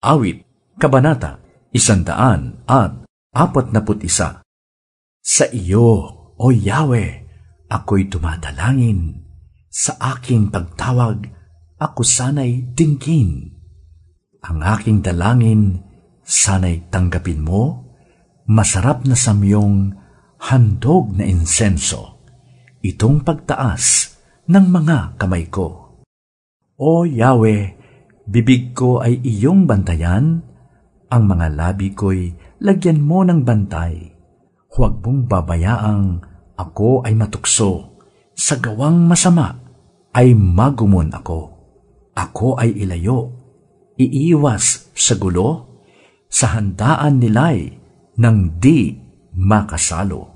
Awit, Kabanata 141. Sa iyo, O Yahweh, ako'y tumadalangin. Sa aking pagtawag, ako sana'y dinggin. Ang aking dalangin, sana'y tanggapin mo, masarap na samyong handog na insenso, itong pagtaas ng mga kamay ko. O Yahweh, bibig ko ay iyong bantayan, ang mga labi ko'y lagyan mo ng bantay. Huwag mong babayaang ako ay matukso, sa gawang masama ay magumon ako. Ako ay ilayo, iiwas sa gulo, sa handaan nila'y nang di makasalo.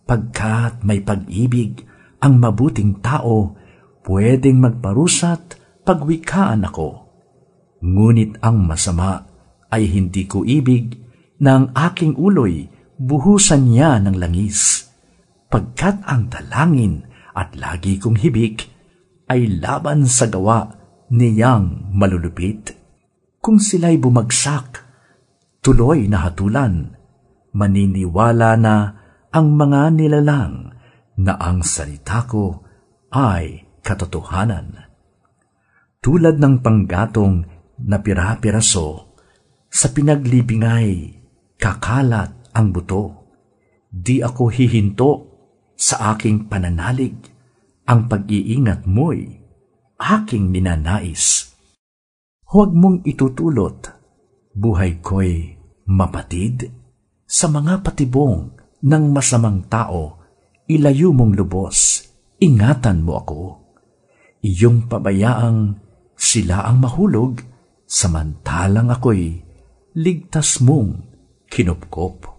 Pagkat may pag-ibig ang mabuting tao, pwedeng magparusat pagwikaan ako. Ngunit ang masama ay hindi ko ibig, na ang aking uloy buhusan niya ng langis. Pagkat ang dalangin at lagi kong hibik ay laban sa gawa niyang malulupit. Kung sila'y bumagsak, tuloy na hatulan, maniniwala na ang mga nilalang na ang salita ko ay katotohanan. Tulad ng panggatong na pira-piraso, sa pinaglibingay kakalat ang buto. Di ako hihinto sa aking pananalig, ang pag-iingat mo'y aking ninanais. Huwag mong itutulot, buhay ko'y mapatid, sa mga patibong ng masamang tao, ilayo mong lubos, ingatan mo ako. Iyong pabayaang sila ang mahulog, samantalang ako'y ligtas mong kinupkop.